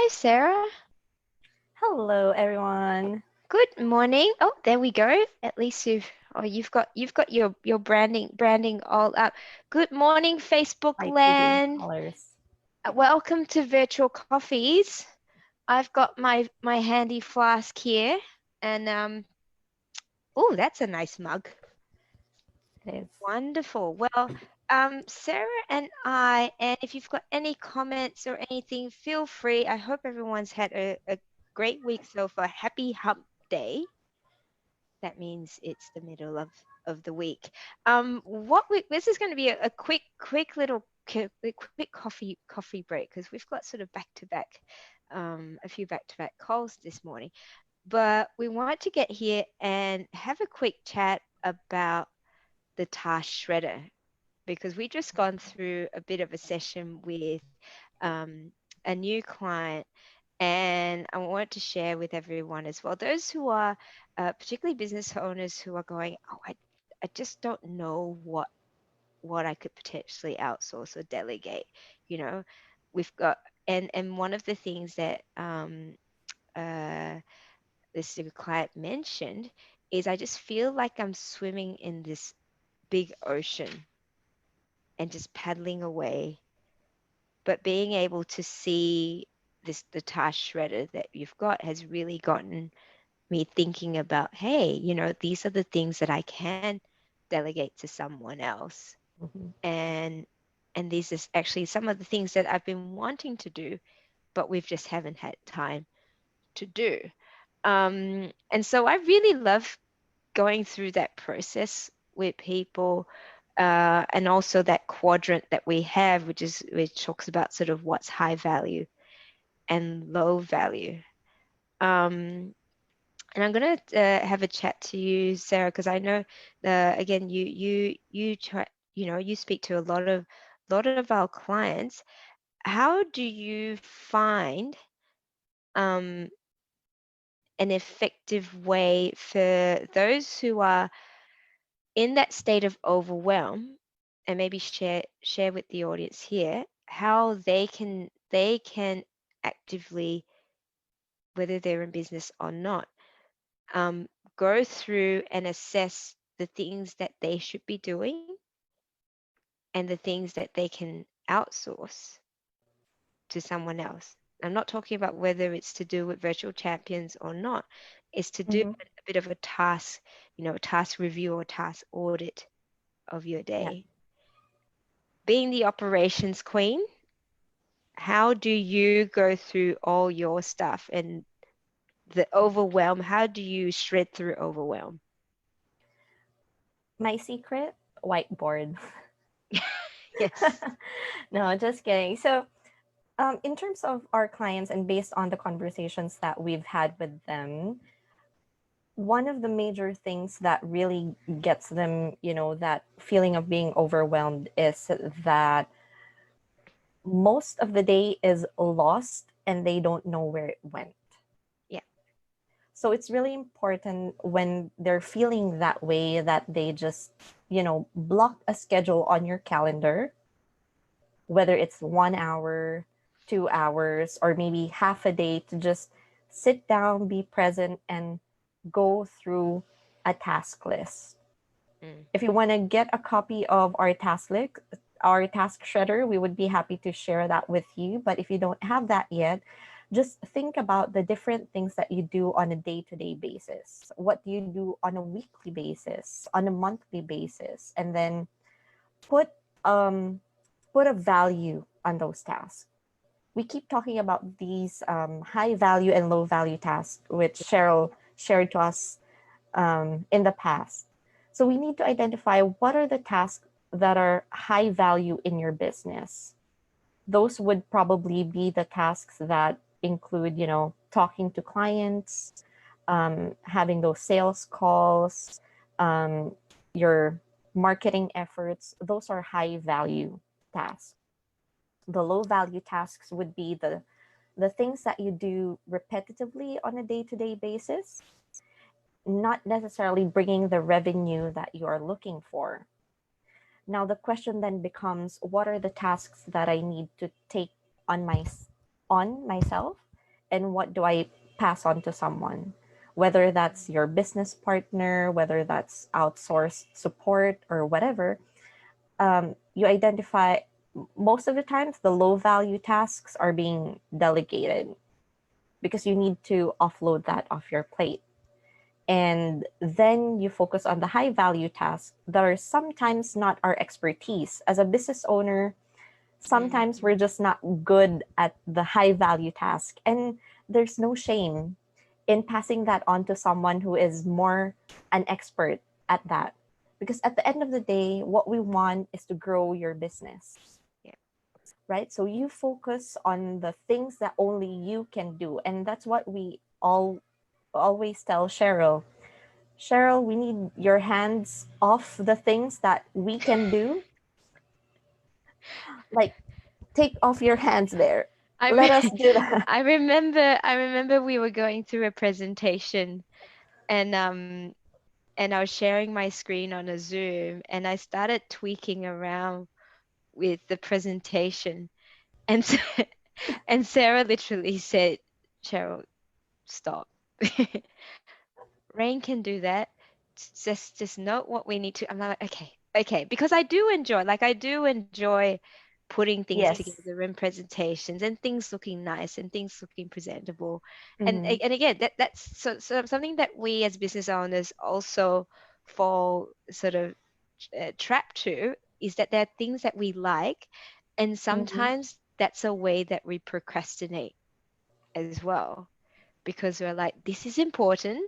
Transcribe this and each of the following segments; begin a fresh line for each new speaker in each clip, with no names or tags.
Sarah.
Hello, everyone.
Good morning. Oh, there we go. At least you've got your branding all up. Good morning, Facebook
Light TV
land.
colors.
Welcome to Virtual Coffees. I've got my handy flask here, and oh, that's a nice mug.
It is.
Wonderful. Well, Sarah and I, and if you've got any comments or anything, feel free. I hope everyone's had a great week so far. Happy Hump Day. That means it's the middle of the week. This is going to be a quick little quick coffee break because we've got sort of a few back to back calls this morning. But we want to get here and have a quick chat about the task shredder because we just gone through a bit of a session with a new client, and I want to share with everyone as well, those who are particularly business owners who are going, oh, I just don't know what I could potentially outsource or delegate. You know, we've got, and one of the things that uh, this client mentioned is I just feel like I'm swimming in this big ocean and just paddling away, but being able to see the task shredder that you've got has really gotten me thinking about, hey, these are the things that I can delegate to someone else.
Mhm.
And these is actually some of the things that I've been wanting to do, but we've just haven't had time to do. And so I really love going through that process with people, and also that quadrant that we have, which talks about sort of what's high value and low value. And I'm going to have a chat to you, Sarah, because I know again you try, you speak to a lot of our clients. How do you find um, an effective way for those who are in that state of overwhelm, and maybe share with the audience here how they can actively, whether they're in business or not, um, go through and assess the things that they should be doing and the things that they can outsource to someone else. I'm not talking about whether it's to do with virtual champions or not. It's to do
Mhm.
a bit of a task, a task review or task audit of your
Yeah.
day. Being the operations queen, how do you go through all your stuff and the overwhelm? How do you shred through overwhelm?
My secret whiteboard.
Yes.
No, just kidding. So, in terms of our clients and based on the conversations that we've had with them, one of the major things that really gets them, that feeling of being overwhelmed is that most of the day is lost and they don't know where it went.
Yeah.
So it's really important when they're feeling that way that they just, block a schedule on your calendar, whether it's 1 hour, 2 hours, or maybe half a day to just sit down, be present, and go through a task list.
Mm.
If you want to get a copy of our task shredder, we would be happy to share that with you. But if you don't have that yet, just think about the different things that you do on a day-to-day basis. What do you do on a weekly basis, on a monthly basis, and then put um put a value on those tasks. We keep talking about these high value and low value tasks, which Cheryl shared to us in the past. So we need to identify what are the tasks that are high value in your business. Those would probably be the tasks that include, talking to clients, having those sales calls, um, your marketing efforts. Those are high value tasks. The low value tasks would be the things that you do repetitively on a day-to-day basis, not necessarily bringing the revenue that you are looking for. Now the question then becomes, what are the tasks that I need to take on myself and what do I pass on to someone, whether that's your business partner, whether that's outsourced support or whatever. You identify, most of the times the low value tasks are being delegated because you need to offload that off your plate. And then you focus on the high value tasks that are sometimes not our expertise. As a business owner, sometimes we're just not good at the high value task. And there's no shame in passing that on to someone who is more an expert at that. Because at the end of the day, what we want is to grow your business,
Yeah.
right? So you focus on the things that only you can do. And that's what we all always tell Cheryl. Cheryl, we need your hands off the things that we can do. Like, take off your hands there.
I
Let us
me-
do that.
I remember we were going through a presentation, and I was sharing my screen on a Zoom, and I started tweaking around with the presentation, and and Sarah literally said, "Cheryl, stop." Rain can do that. Just note what we need to. I'm like, okay, okay, because I do enjoy putting things
Yes.
together in presentations and things looking nice and things looking presentable.
Mm-hmm.
And again, that's so something that we as business owners also fall sort of trapped to, is that there are things that we like, and
Mm-hmm.
sometimes that's a way that we procrastinate as well, because we're like, this is important,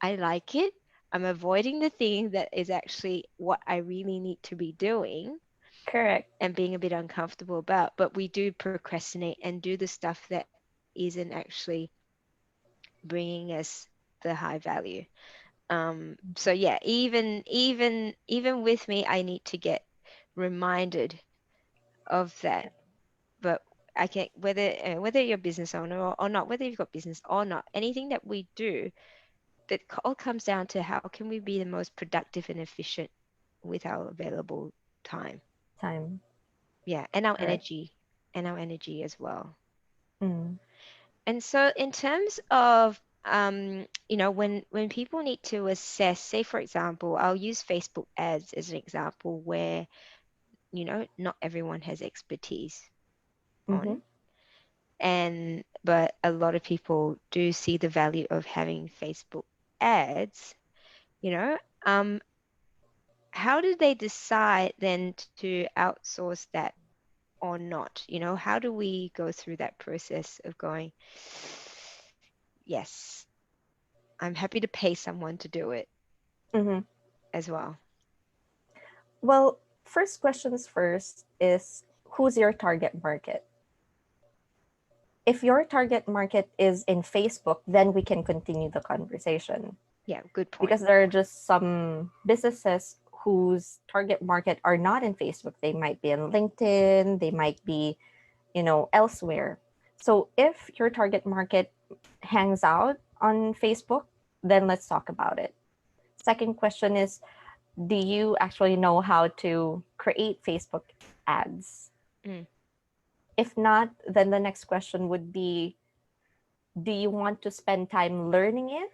I like it. I'm avoiding the thing that is actually what I really need to be doing
Correct.
and being a bit uncomfortable about. But we do procrastinate and do the stuff that isn't actually bringing us the high value. So yeah, even with me, I need to get reminded of that. But I can, whether you're a business owner or not, whether you've got business or not, anything that we do, that all comes down to how can we be the most productive and efficient with our available time.
Time.
Yeah,
Correct.
and our energy as well.
Mm.
And so in terms of when people need to assess, say for example, I'll use Facebook ads as an example where, not everyone has expertise
Mm-hmm.
on, and but a lot of people do see the value of having Facebook ads, you know. Um, how do they decide then to outsource that or not? How do we go through that process of going, yes, I'm happy to pay someone to do it
Mm-hmm.
as well?
Well, first questions first is, who's your target market? If your target market is in Facebook, then we can continue the conversation,
Yeah, good point.
because there are just some businesses whose target market are not in Facebook. They might be in LinkedIn, they might be, elsewhere. So if your target market hangs out on Facebook, then let's talk about it. Second question is, do you actually know how to create Facebook ads?
Mm,
If not, then the next question would be, do you want to spend time learning it,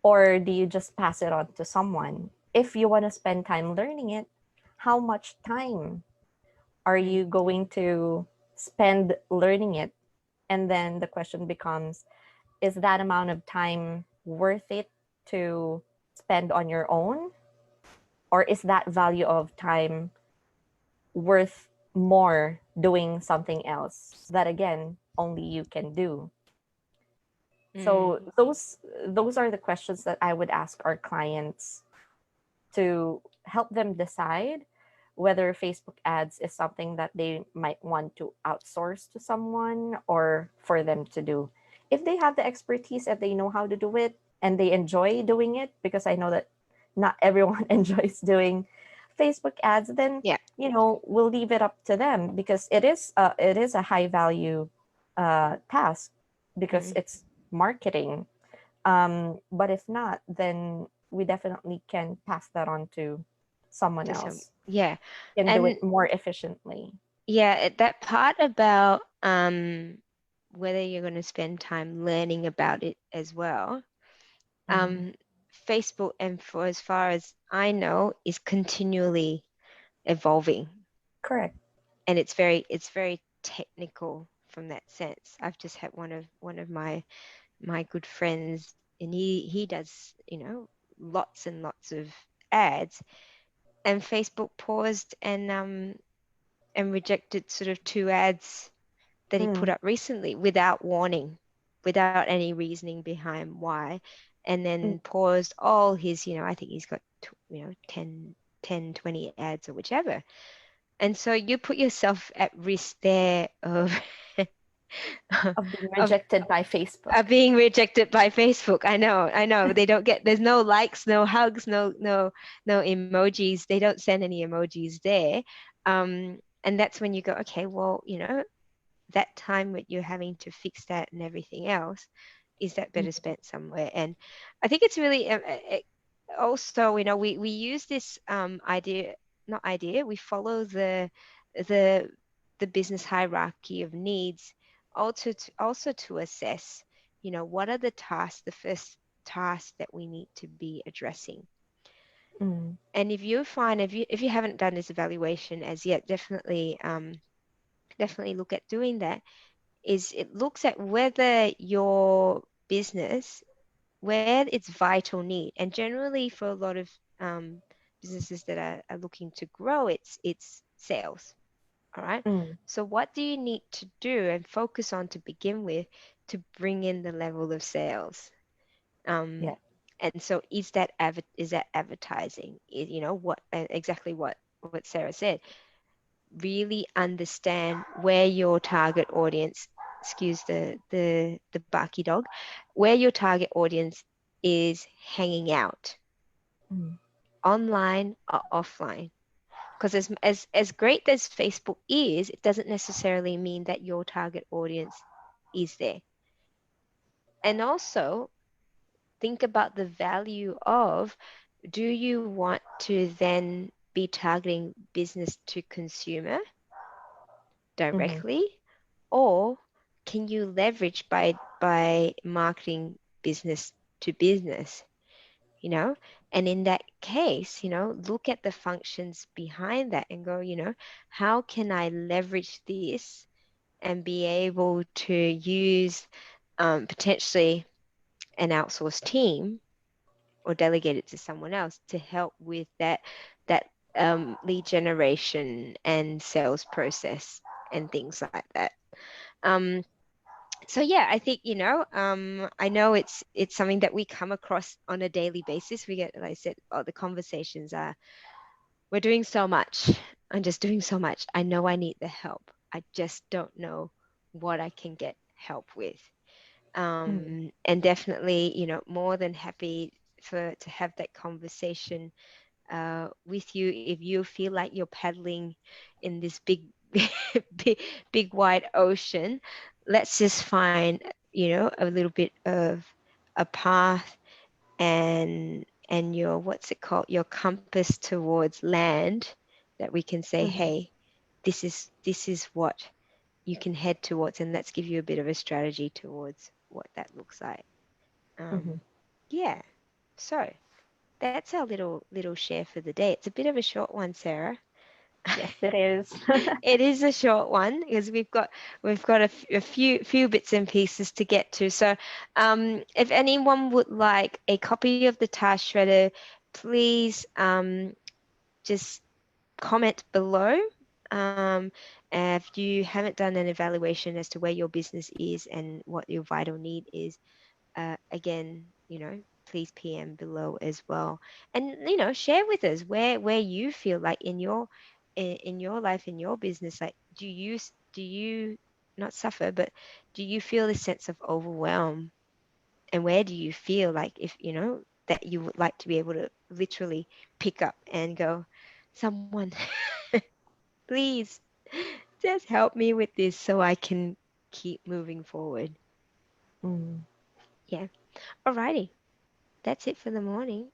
or do you just pass it on to someone? If you want to spend time learning it, how much time are
mm,
you going to spend learning it? And then the question becomes, is that amount of time worth it to spend on your own? Or is that value of time worth more doing something else that, again, only you can do?
mm,
So those are the questions that I would ask our clients to help them decide whether Facebook ads is something that they might want to outsource to someone or for them to do. If they have the expertise and they know how to do it and they enjoy doing it, because I know that not everyone enjoys doing Facebook ads, then
yeah.
we'll leave it up to them, because it is a high value task, because
Mm,
it's marketing. But if not, then we definitely can pass that on to someone
to some,
else,
yeah.
can do
And
it more efficiently.
yeah, that part about whether you're going to spend time learning about it as well.
Mm.
Um, Facebook, and for as far as I know, is continually evolving,
Correct.
and it's very technical from that sense. I've just had one of my good friends, and he does, lots and lots of ads, and Facebook paused and rejected sort of two ads that he put
Mm.
up recently without warning, without any reasoning behind why, and
Mm.
then paused all his, I think he's got, 10, 20 ads or whichever. And so you put yourself at risk there of
Of being
of
rejected by Facebook.
being rejected by Facebook. I know. They don't get, there's no likes, no hugs, no emojis. They don't send any emojis there. And that's when you go, okay, well, that time that you're having to fix that and everything else, is that better
Mm.
spent somewhere? And I think it's really also, we use this idea, not idea, we follow the the business hierarchy of needs, also to assess, what are the tasks, the first task that we need to be addressing.
Mm.
And if you haven't done this evaluation as yet, definitely look at doing that. Is it looks at whether your business, where it's vital need, and generally for a lot of businesses that are looking to grow, it's sales. All right.
Mm.
So what do you need to do and focus on to begin with to bring in the level of sales?
Yeah.
And so is that advertising? What exactly what Sarah said. Really understand where your target audience, excuse the barky dog, where your target audience is hanging out,
Mm.
online or offline. Because as great as Facebook is, it doesn't necessarily mean that your target audience is there. And also think about the value of, do you want to then be targeting business to consumer
Mm-hmm.
directly, or can you leverage by marketing business to business, you know and in that case, look at the functions behind that and go, how can I leverage this and be able to use potentially an outsourced team, or delegate it to someone else to help with that lead generation and sales process and things like that. Um, so yeah, I think, I know it's something that we come across on a daily basis. We get, like I said, the conversations are, we're doing so much. I'm just doing so much. I know I need the help. I just don't know what I can get help with.
Mm.
And definitely, more than happy to have that conversation with you if you feel like you're paddling in this big, big wide ocean. Let's just find, a little bit of a path, and your, what's it called, your compass towards land, that we can say,
Mm-hmm.
hey, this is what you can head towards, and let's give you a bit of a strategy towards what that looks like.
Mm-hmm.
Yeah. So that's our little share for the day. It's a bit of a short one, Sarah.
Yes, it is.
It is a short one because we've got a few bits and pieces to get to. So, if anyone would like a copy of the task shredder, please just comment below. Um, if you haven't done an evaluation as to where your business is and what your vital need is, again, please PM below as well, and share with us where you feel like in your life, in your business, like, do you not suffer, but do you feel a sense of overwhelm, and where do you feel like, if that you would like to be able to literally pick up and go, someone, please just help me with this so I can keep moving forward.
Mm.
Yeah. Alrighty. That's it for the morning.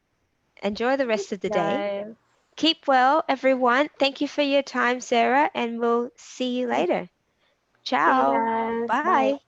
Enjoy the rest
Thanks,
of the day.
guys.
Keep well, everyone. Thank you for your time, Sarah, and we'll see you later.
See you
Ciao.
guys. Bye.
Bye.